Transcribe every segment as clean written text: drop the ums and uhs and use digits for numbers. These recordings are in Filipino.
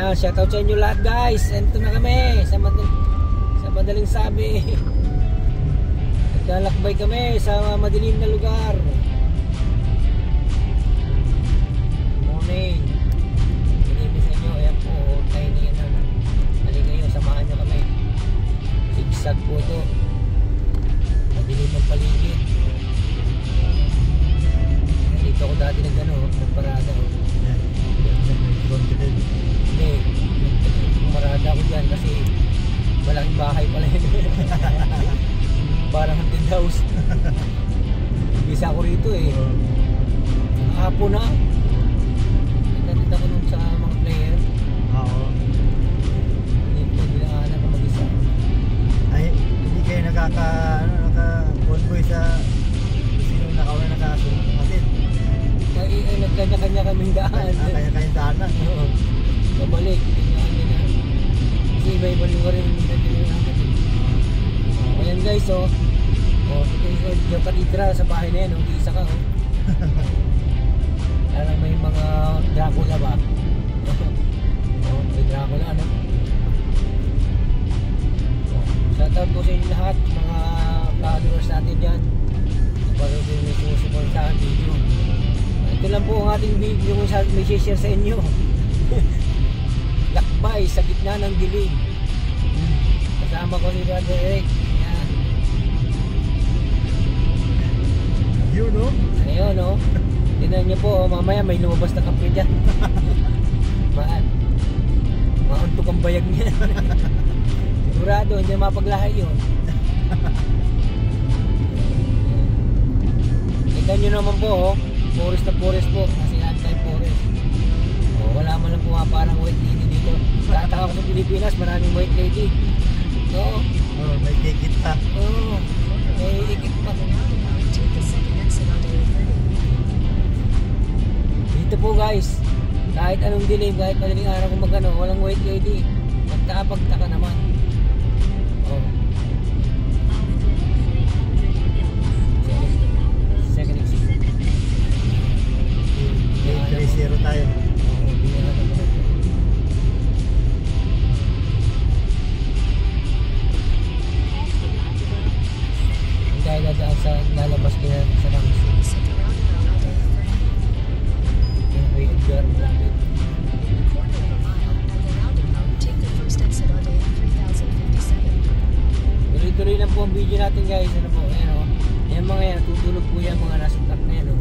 Yan, shoutout sa inyo lahat guys. Ito na kami sa madaling sabi. Naglalakbay kami sa madilim na lugar. Morning. Pinipin sa inyo. Ayan po, tayo na yan. Halika kayo, samahan nyo kami. Sigsag po ito. Madilim ang paligid. Dito ako dati nagparada. Hindi, marada ako dyan kasi malaking bahay pala yun. Parang haunted house. Bisa ako rito eh. Hapon na. Nandito ako nung sa mga player. Oo. Hindi nila anak na mag-isa. Ay, hindi kayo naka-convoy sa sino nakawala na kaso. Kasi Ay, nagkanya-kanya kaming daan. kanya-kanya daan na. Oo. Babalik. Kanya-kanya na. Kasi iba-iba lugar yung nagkanya namin. Ayan guys, oh. Oh, yung katitra sa bahay na yan, oh. Isa ka, oh. Parang may mga Dracula ba? Oh, may Dracula, ano? Oh, shoutout po sa inyo lahat, mga followers natin dyan. Para din may sumusuport sa video. Ito lang po ang ating video yung may share sa inyo. Lakbay sa gitna ng dilim. Kasama ko si Brother Eric. Yan. Yun, no? Ayun, no? Tignan niyo po, mamaya may lumabas na kape dyan. Mauntok ang bayag niya. Sigurado, hindi mapaglahay yun. Tignan niyo naman po, oh. Forest na forest po, kasi anti-forest. Oh, wala man lang pumaparang white lady dito. Tataka ko sa Pilipinas, maraming white lady. Oo. Oh, may kikit pa. Oo. May ikit pa. Dito po guys, kahit anong dilim, kahit madaling araw kung magano, walang white lady. Magtaka naman. Oh. Second exit. 3-0 tayo. Oo, binira na naman ito. Ang dahil dadaan sa lalabas kaya sa Ramsey. Yung Ray Edgar malapit. Tuloy-tuloy lang po ang video natin guys. Ano po, ayan o. Yan mga yan, tutulog po yan mga nasa truck na yan o.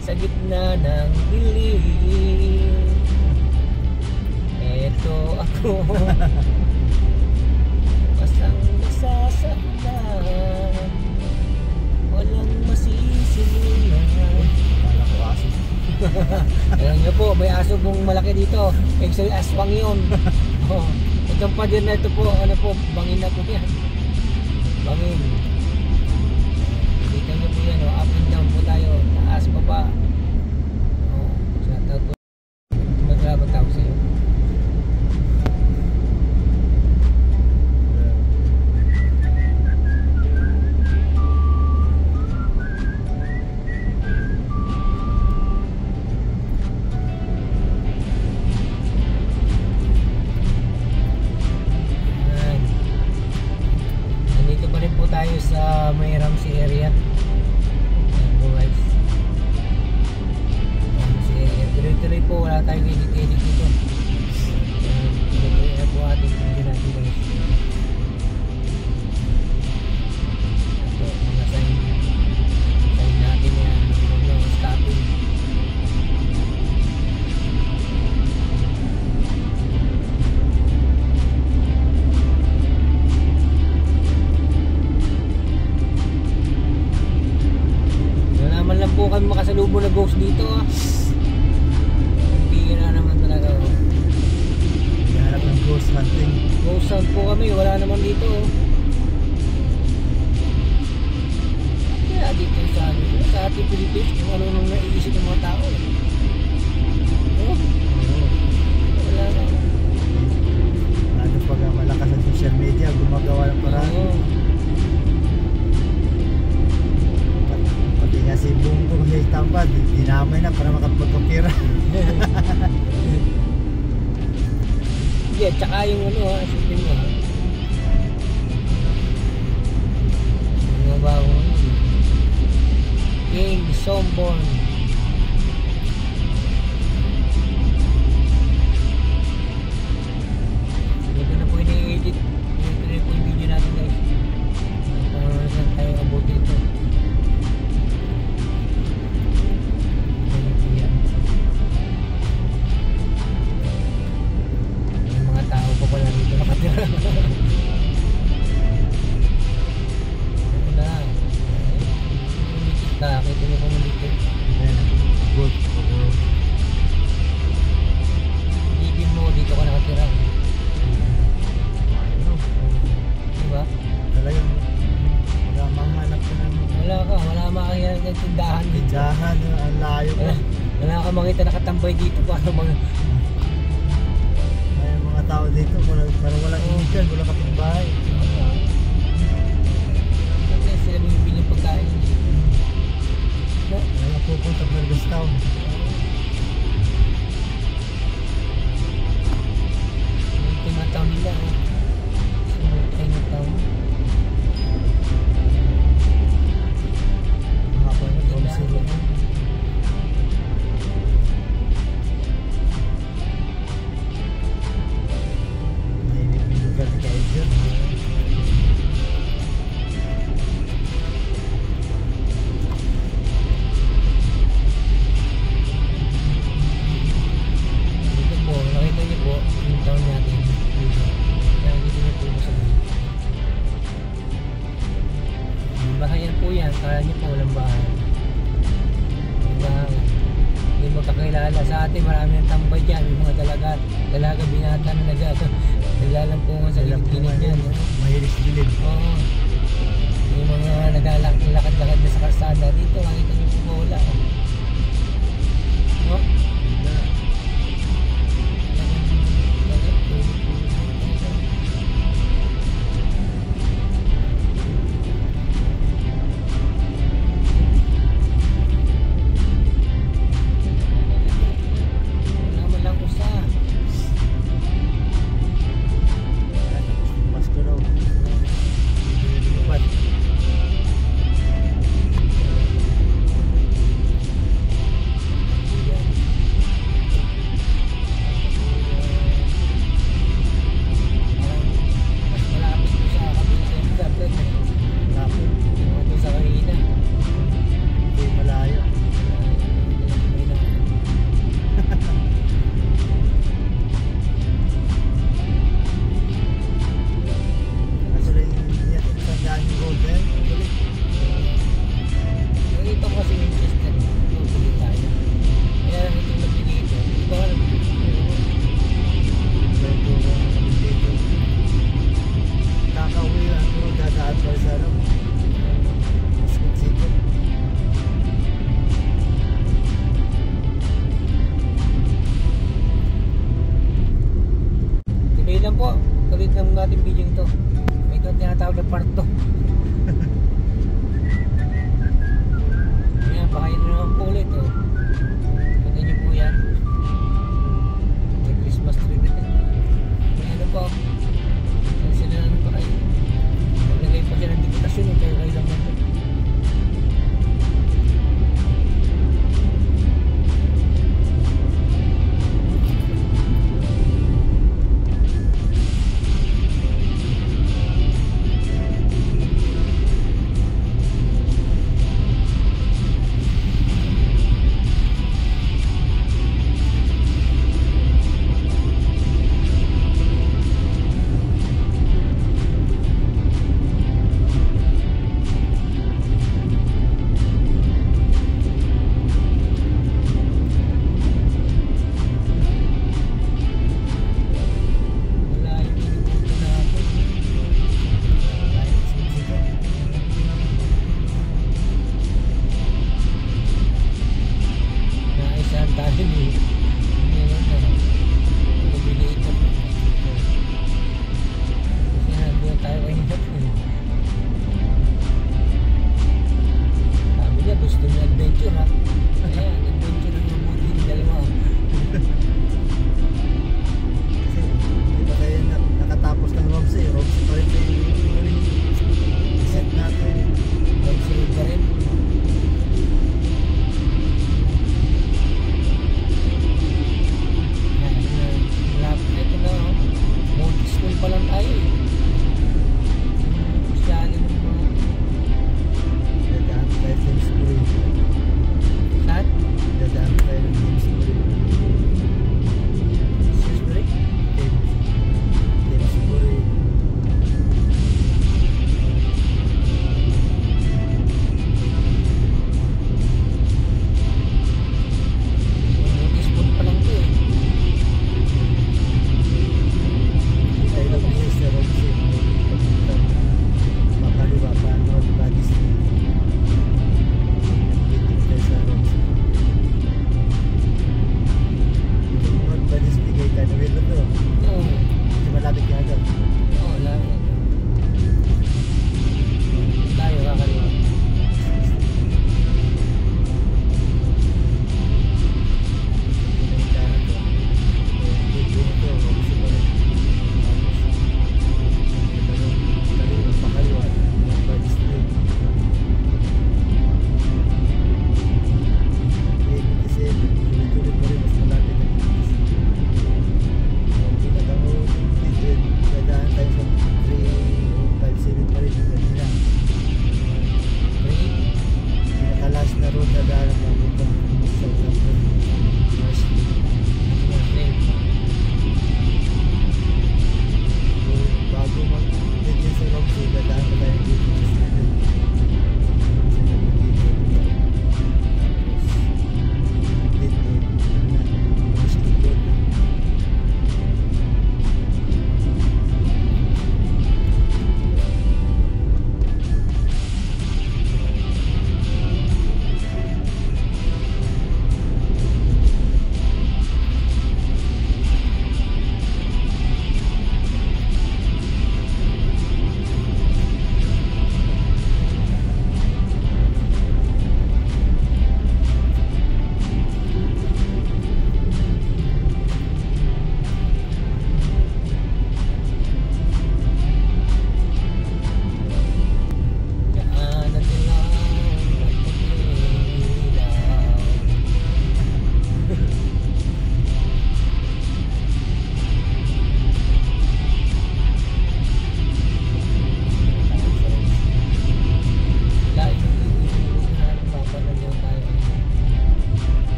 Sa gitna ng dilim, eto ako, basang-basa sa ulan, walang masisimulan. Kala ko aso. Alam nyo po, may aso pong malaki dito. Actually, aswang yun. Oh, itong pader na ito po, ano po, bangin na po yan. Bangin. Kita nyo po yan, oh, up and down po tayo. Taas pa pa. Oh, shoutout po. Magkabang tao sa'yo. Tayo sa may Ramsey area. Ayan po guys. house dito ah. Bihira naman talaga oh. Hanap ng ghost hunting. Ghost hunt po kami, wala naman dito oh. Kaya dito sa ating Philippines, kung ano nang naiisip ng mga tao eh. Oh, wala na. Ano pag malakas ang social media, gumagawa ng paraan. Oo. Pati nga si Bongbong sa Tambad, dinamay na para makapagkapira. Yeah, tsaka yung ano ha, isipin mo ha. Mga bago King Sombon. Ito na po ini-edit. Ito na po yung video natin guys. Saan tayo abutin ito. Ito po yan. Yung mga tao pa pala dito nakatira. Ito na. Nakakita niyo kung dito. Good. Ibig mo dito ka nakatira. Ano? Diba? Talagang mahanap ka ng Wala makakaya ng tindahan dito. tindahan, ang layo ka. Wala ka makita nakatambay dito para mga May mga tao dito, parang walang inikan, walang kapitbahay. Kasi sila bumibili ng pagkain. No? May napupunta ng Gustaw. Yung tinataw nila. Tinataw. Mahaba na Tindahan Tom Siro. nila. Nainig yung lugar ni Kaiser. Dito po, nakita niyo po yung town natin. Dito. Kaya dito niyo po sa gilid. Yung bahayan po yan, kaya niyo po walang bahay. Yung bahay. Hindi magkakilala. Sa atin marami ng tambay dyan. Yung mga dalaga binata na naglalampungan sa gilid-gilid dyan. Mahilig sa gilid. Oo. Yung mga naglalakad-lakad na sa kalsada dito, nakita niyo po wala. No? Wala man lang usa. Pasko raw. Lumipad. Mas malapit po sa kabila yung tablet. Lapit. Ito sa kanina. Hindi malayo. Kaso rin yan yung tandaan yung golden. Galit. Nakita ko kasi Winchester. Tutuloy tayo. Kaya lang ito nagbili ito. Ito ka lang. Medyo dito. Kakauwi lang. Pero dadaan pa sa ano. Sikot-sikot. Tuloy lang po. Tuloy lang natin video ito. Ito ang tinatawag na part 2. Ayan, baka yun naman po ulit. Oh. Kita niyo po yan. May Christmas tree na din. Ayan na po. Saan sila naman pa kayo? Naglagay pa siya ng diputasyon. Kaya kayo lang naman.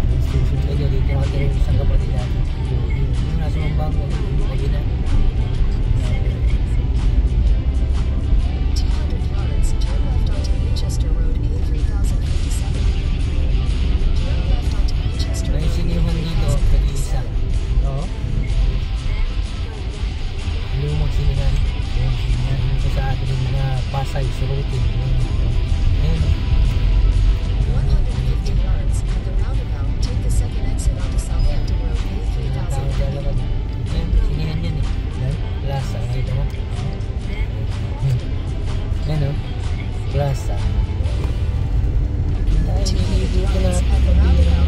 Police station. Kaya dito nakatira yung isang kapatid natin. Yung nasa Mambango, yung lagi na. 200 yards, turn left onto Winchester Road A3057. Turn left onto Winchester May Road sinihan dito, nag-iisa. Oo. Lumang sinihan. Yung sinya. Dito sa atin yung mga Pasay, Surutin. Ayun. 150 yards, at the roundabout, take the second exit onto Southampton Road Yung tao dalawa. A3000. Ayun, sinihan yan eh. Yan. Plaza, nakita mo? Yan o. Plaza. Dahil niligo ko na pabili ng